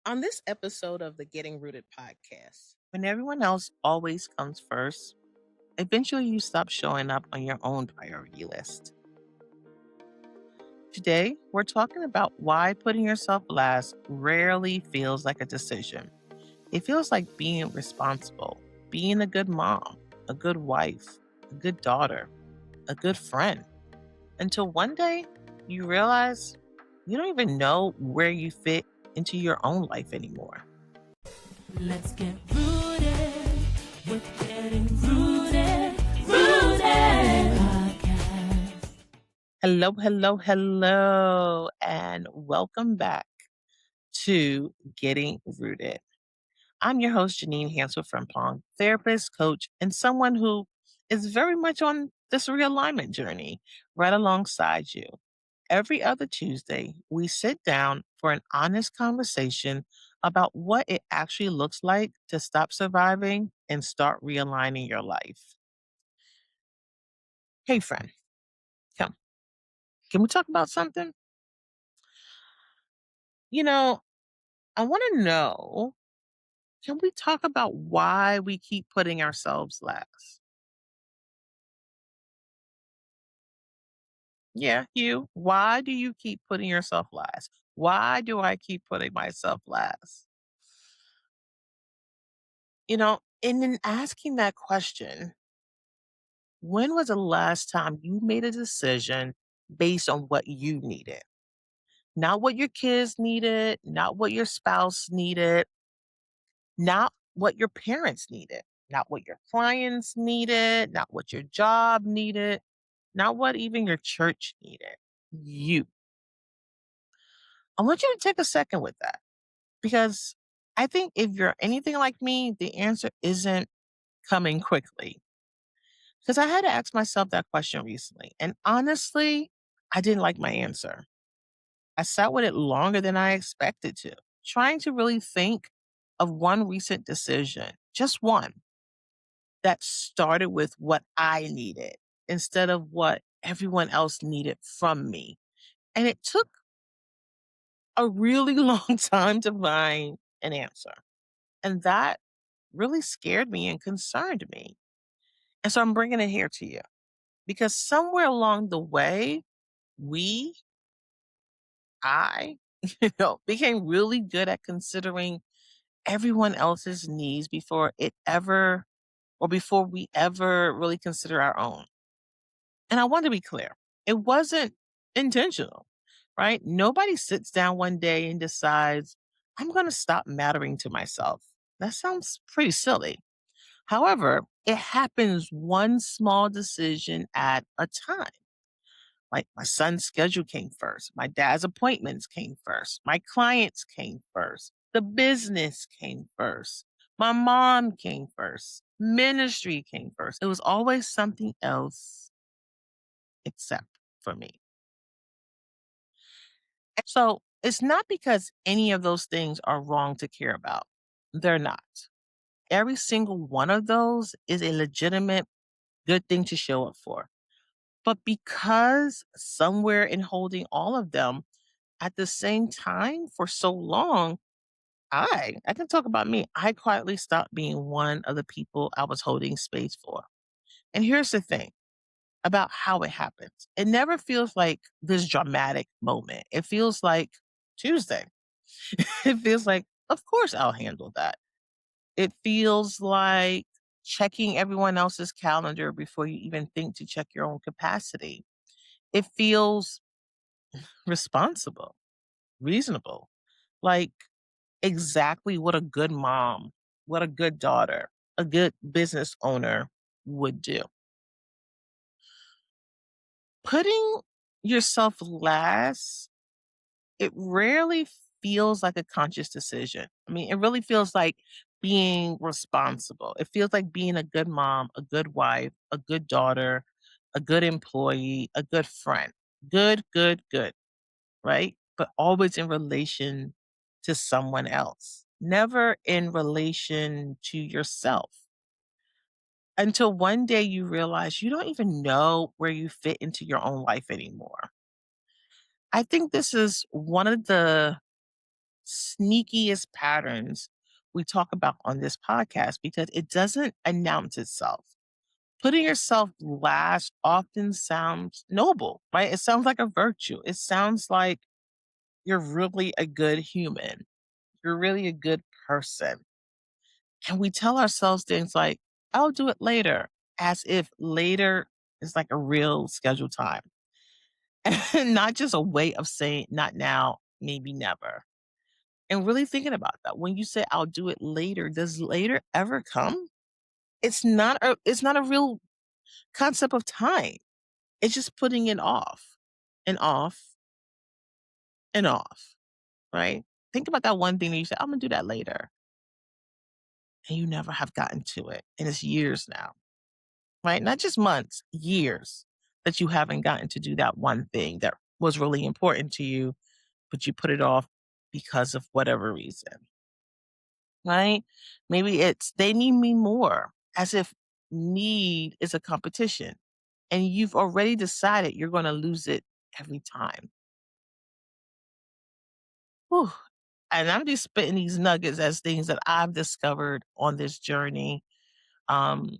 On this episode of the Getting Rooted podcast, When everyone else always comes first, eventually you stop showing up on your own priority list. Today, we're talking about why putting yourself last rarely feels like a decision. It feels like being responsible, being a good mom, a good wife, a good daughter, a good friend. Until one day, you realize you don't even know where you fit into your own life anymore. Let's get rooted with Getting Rooted, Rooted Podcast. Hello, and welcome back to Getting Rooted. I'm your host, Jeanine Hansell-Frimpong, therapist, coach, and someone who is very much on this realignment journey right alongside you. Every other Tuesday, we sit down for an honest conversation about what it actually looks like to stop surviving and start realigning your life. Hey, friend, come. Can we talk about something? You know, I want to know, can we talk about why we keep putting ourselves last? Yeah, you. Why do you keep putting yourself last? Why do I keep putting myself last? And in asking that question, when was the last time you made a decision based on what you needed? Not what your kids needed, not what your spouse needed, not what your parents needed, not what your clients needed, not what your job needed, not what even your church needed. You. I want you to take a second with that because I think if you're anything like me, the answer isn't coming quickly. Because I had to ask myself that question recently. And honestly, I didn't like my answer. I sat with it longer than I expected to, trying to really think of one recent decision, just one, that started with what I needed instead of what everyone else needed from me. And it took a really long time to find an answer. And that really scared me and concerned me. And so I'm bringing it here to you because somewhere along the way, we, I, became really good at considering everyone else's needs before we ever really consider our own. And I want to be clear, it wasn't intentional, right? Nobody sits down one day and decides, I'm going to stop mattering to myself. That sounds pretty silly. However, it happens one small decision at a time. Like my son's schedule came first. My dad's appointments came first. My clients came first. The business came first. My mom came first. Ministry came first. It was always something else except for me. And so it's not because any of those things are wrong to care about. They're not. Every single one of those is a legitimate good thing to show up for. But because somewhere in holding all of them at the same time for so long, I can talk about me. I quietly stopped being one of the people I was holding space for. And here's the thing about how it happens. It never feels like this dramatic moment. It feels like Tuesday. It feels like, of course I'll handle that. It feels like checking everyone else's calendar before you even think to check your own capacity. It feels responsible, reasonable, like exactly what a good mom, what a good daughter, a good business owner would do. Putting yourself last, it rarely feels like a conscious decision. I mean, it really feels like being responsible. It feels like being a good mom, a good wife, a good daughter, a good employee, a good friend. Good, right? But always in relation to someone else, never in relation to yourself. Until one day you realize you don't even know where you fit into your own life anymore. I think this is one of the sneakiest patterns we talk about on this podcast because it doesn't announce itself. Putting yourself last often sounds noble, right? It sounds like a virtue. It sounds like you're really a good human. You're really a good person. And we tell ourselves things like, I'll do it later, as if later is like a real scheduled time. And not just a way of saying not now, maybe never. And really thinking about that. When you say I'll do it later, does later ever come? It's not a real concept of time. It's just putting it off and off and off, right? Think about that one thing that you said, I'm gonna do that later. And you never have gotten to it. And it's years now, right? Not just months, years that you haven't gotten to do that one thing that was really important to you, but you put it off because of whatever reason, right? Maybe it's they need me more, as if need is a competition and you've already decided you're going to lose it every time. Whew. And I'm just spitting these nuggets as things that I've discovered on this journey um,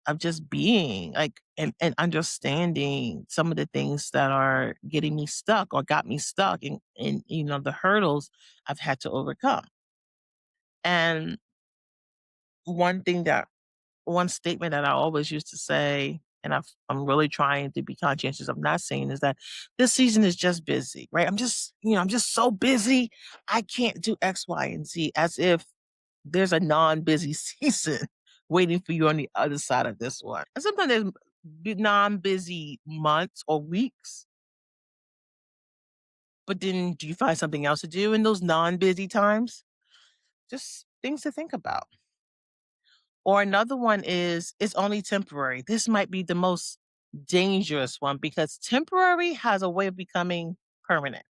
of just being like and understanding some of the things that are getting me stuck or got me stuck in the hurdles I've had to overcome. And one thing that one statement that I always used to say, and I'm really trying to be conscientious of not saying, is that this season is just busy, right? I'm just so busy. I can't do X, Y, and Z, as if there's a non-busy season waiting for you on the other side of this one. And sometimes there's non-busy months or weeks, but then do you find something else to do in those non-busy times? Just things to think about. Or another one is it's only temporary. This might be the most dangerous one because temporary has a way of becoming permanent,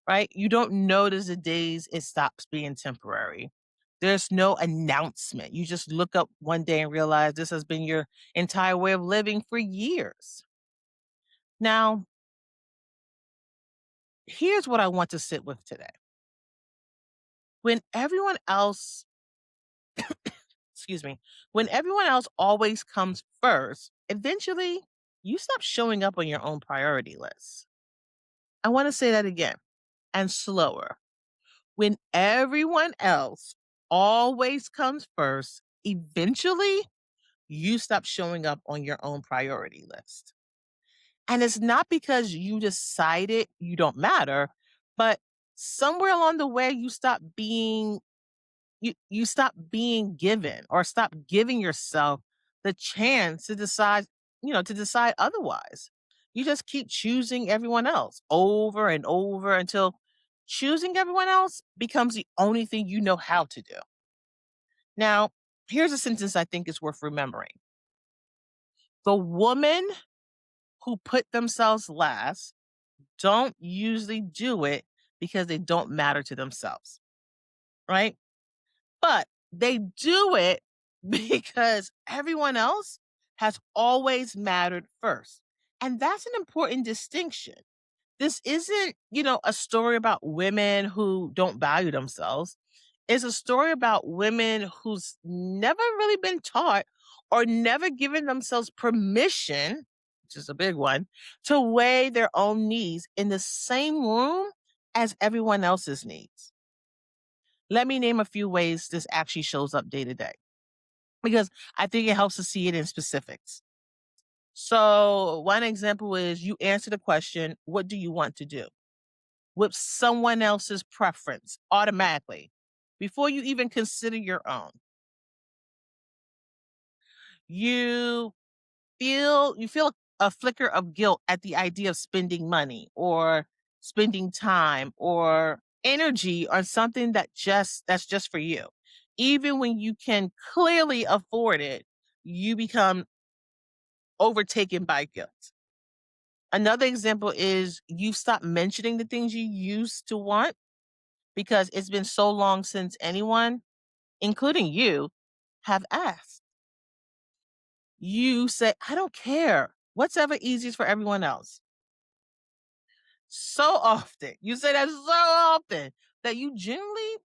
right? You don't notice the days it stops being temporary. There's no announcement. You just look up one day and realize this has been your entire way of living for years. Now, here's what I want to sit with today. When everyone else excuse me, when everyone else always comes first, eventually you stop showing up on your own priority list. I want to say that again and slower. When everyone else always comes first, eventually you stop showing up on your own priority list. And it's not because you decided you don't matter, but somewhere along the way you stop being given or stop giving yourself the chance to decide otherwise. You just keep choosing everyone else over and over until choosing everyone else becomes the only thing you know how to do. Now, here's a sentence I think is worth remembering. The woman who put themselves last don't usually do it because they don't matter to themselves, right? But they do it because everyone else has always mattered first. And that's an important distinction. This isn't a story about women who don't value themselves. It's a story about women who's never really been taught or never given themselves permission, which is a big one, to weigh their own needs in the same room as everyone else's needs. Let me name a few ways this actually shows up day to day because I think it helps to see it in specifics. So, one example is you answer the question, what do you want to do? With someone else's preference automatically before you even consider your own. You you feel a flicker of guilt at the idea of spending money or spending time or energy on something that's just for you. Even when you can clearly afford it, you become overtaken by guilt. Another example is you stop mentioning the things you used to want because it's been so long since anyone, including you, have asked. You say, I don't care. What's ever easiest for everyone else. So often. You say that so often. that you generally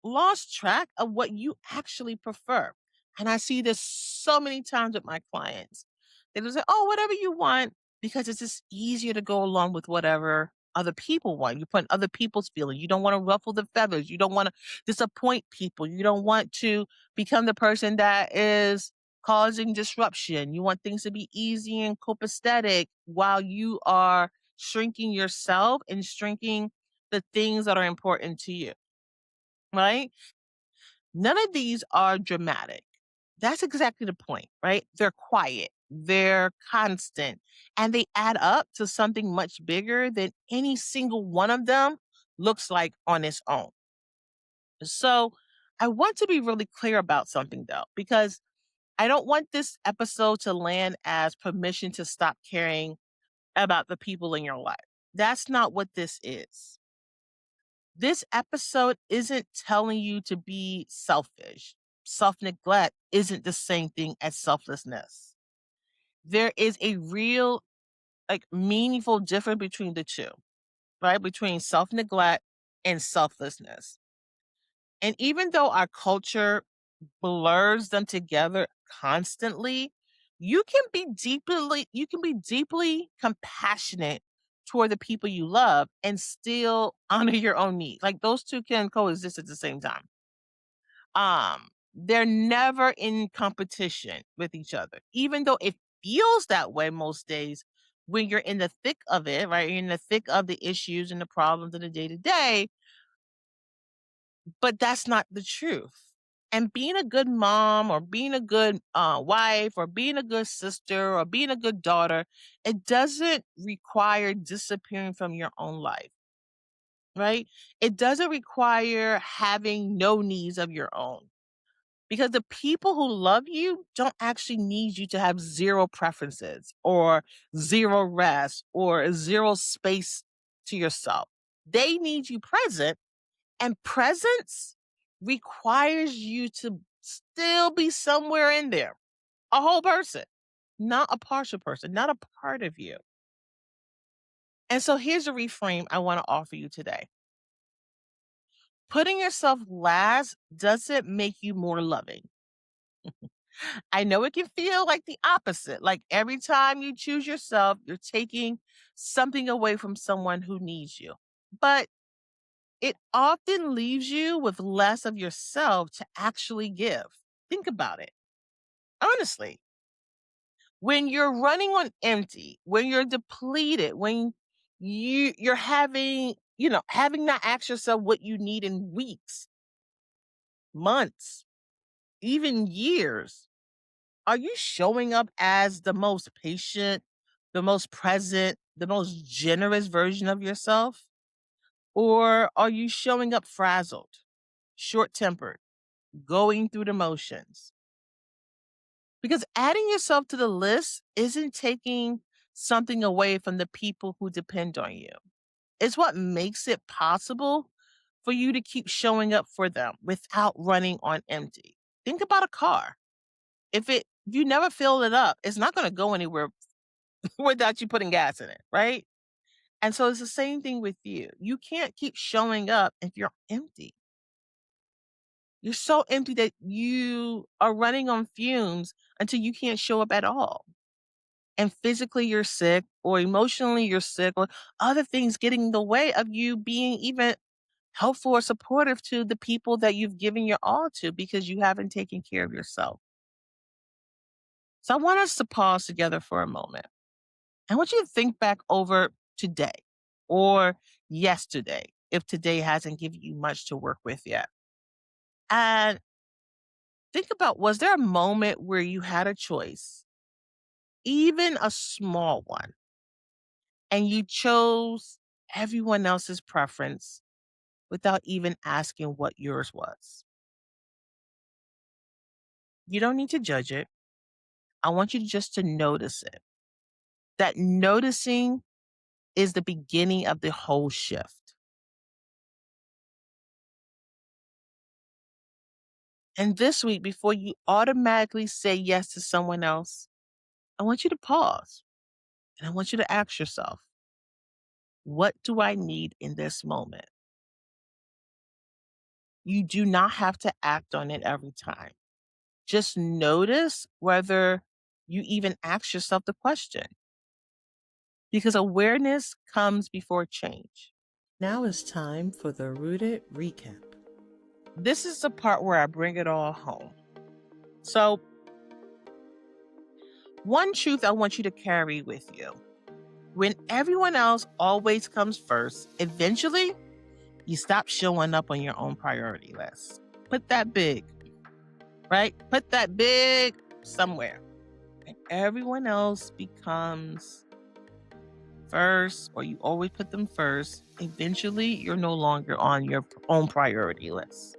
lost track of what you actually prefer. And I see this so many times with my clients. They just say, oh, whatever you want, because it's just easier to go along with whatever other people want. You put other people's feelings. You don't want to ruffle the feathers. You don't want to disappoint people. You don't want to become the person that is causing disruption. You want things to be easy and copacetic while you are shrinking yourself and shrinking the things that are important to you, right? None of these are dramatic. That's exactly the point, right? They're quiet, they're constant, and they add up to something much bigger than any single one of them looks like on its own. So I want to be really clear about something though, because I don't want this episode to land as permission to stop caring about the people in your life. That's not what this is. This episode isn't telling you to be selfish. Self neglect isn't the same thing as selflessness. There is a real, meaningful difference between the two, right? Between self neglect and selflessness. And even though our culture blurs them together constantly, you can be deeply compassionate toward the people you love and still honor your own needs. Like those two can coexist at the same time. They're never in competition with each other, even though it feels that way most days when you're in the thick of it, right? You're in the thick of the issues and the problems of the day to day, but that's not the truth. And being a good mom or being a good wife or being a good sister or being a good daughter, it doesn't require disappearing from your own life, right? It doesn't require having no needs of your own. Because the people who love you don't actually need you to have zero preferences or zero rest or zero space to yourself. They need you present, and presence requires you to still be somewhere in there, a whole person, not a partial person, not a part of you. And so here's a reframe I want to offer you today. Putting yourself last doesn't make you more loving. I know it can feel like the opposite. Like every time you choose yourself, you're taking something away from someone who needs you. But it often leaves you with less of yourself to actually give. Think about it. Honestly, when you're running on empty, when you're depleted, when you're having, having not asked yourself what you need in weeks, months, even years, are you showing up as the most patient, the most present, the most generous version of yourself? Or are you showing up frazzled, short tempered, going through the motions? Because adding yourself to the list isn't taking something away from the people who depend on you. It's what makes it possible for you to keep showing up for them without running on empty. Think about a car. If you never fill it up, it's not going to go anywhere without you putting gas in it, right? And so it's the same thing with you. You can't keep showing up if you're empty. You're so empty that you are running on fumes until you can't show up at all. And physically you're sick or emotionally you're sick or other things getting in the way of you being even helpful or supportive to the people that you've given your all to because you haven't taken care of yourself. So I want us to pause together for a moment. I want you to think back over today or yesterday, if today hasn't given you much to work with yet. And think about, was there a moment where you had a choice, even a small one, and you chose everyone else's preference without even asking what yours was? You don't need to judge it. I want you just to notice it. That noticing is the beginning of the whole shift. And this week, before you automatically say yes to someone else, I want you to pause and I want you to ask yourself, what do I need in this moment? You do not have to act on it every time. Just notice whether you even ask yourself the question, because awareness comes before change. Now it's time for the Rooted Recap. This is the part where I bring it all home. So, one truth I want you to carry with you: when everyone else always comes first, eventually you stop showing up on your own priority list. Put that big, right? Put that big somewhere. And everyone else becomes first, or you always put them first. Eventually, you're no longer on your own priority list.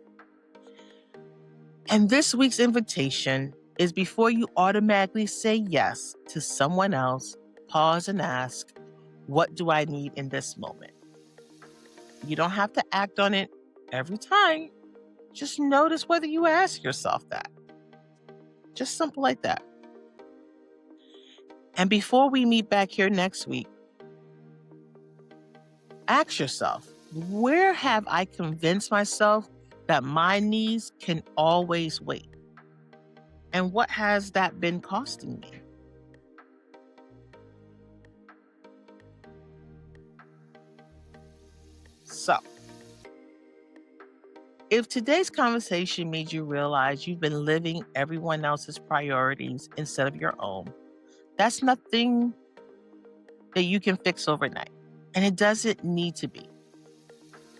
And this week's invitation is, before you automatically say yes to someone else, pause and ask, what do I need in this moment? You don't have to act on it every time. Just notice whether you ask yourself that. Just simple like that. And before we meet back here next week, ask yourself, where have I convinced myself that my needs can always wait? And what has that been costing me? So, if today's conversation made you realize you've been living everyone else's priorities instead of your own, that's nothing that you can fix overnight. And it doesn't need to be.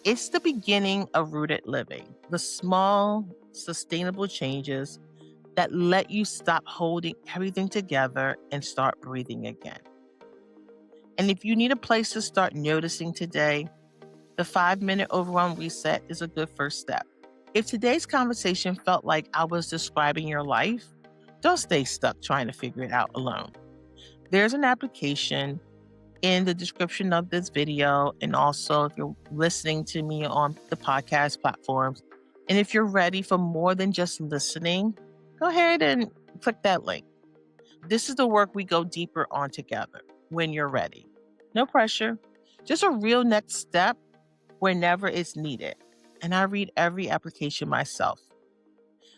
It's the beginning of rooted living, the small, sustainable changes that let you stop holding everything together and start breathing again. And if you need a place to start noticing today, the 5-minute overwhelm reset is a good first step. If today's conversation felt like I was describing your life, don't stay stuck trying to figure it out alone. There's an application in the description of this video, and also if you're listening to me on the podcast platforms. And if you're ready for more than just listening, go ahead and click that link. This is the work we go deeper on together when you're ready. No pressure, just a real next step whenever it's needed. And I read every application myself.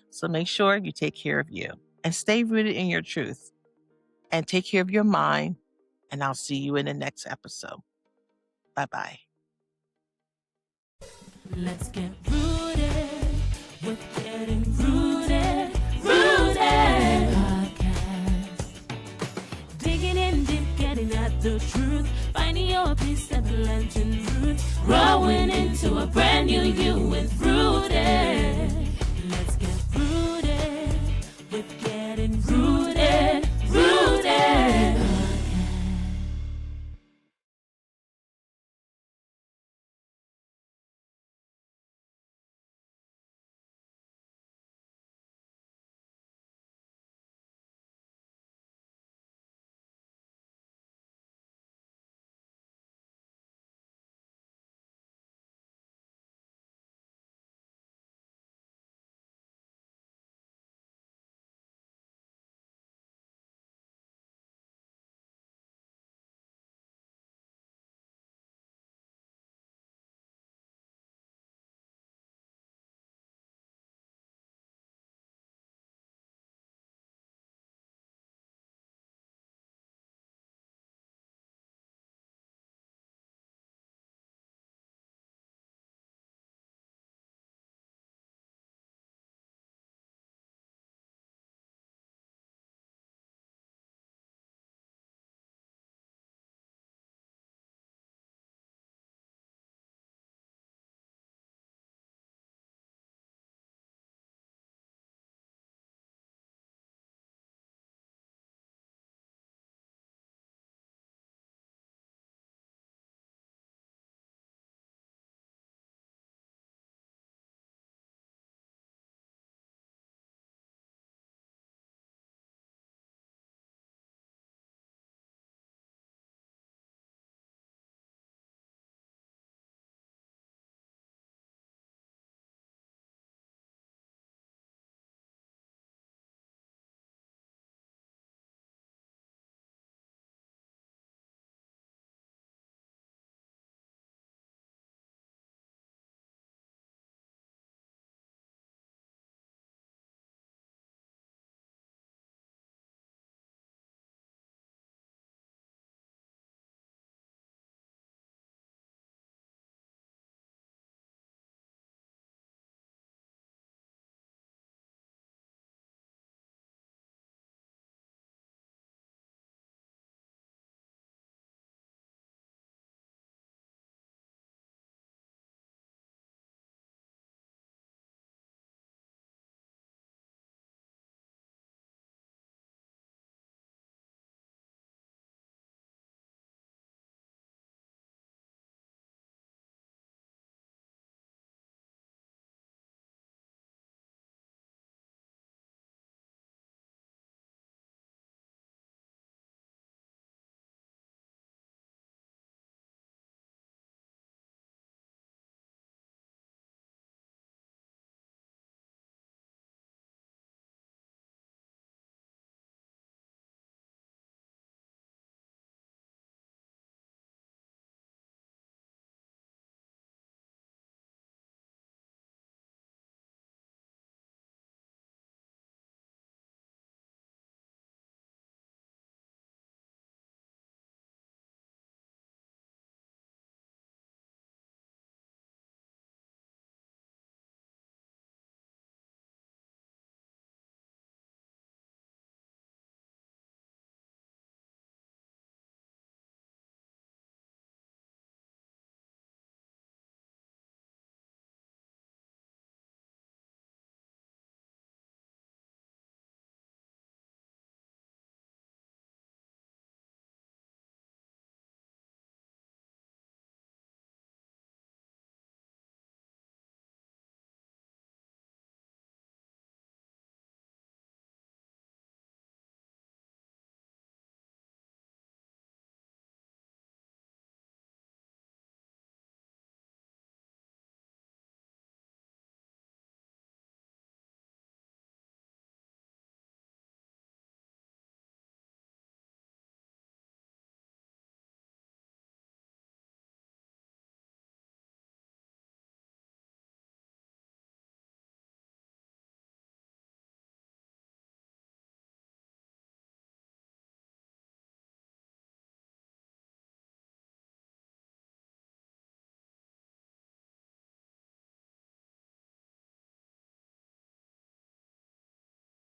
So make sure you take care of you and stay rooted in your truth, and take care of your mind. And I'll see you in the next episode. Bye-bye. Let's get rooted.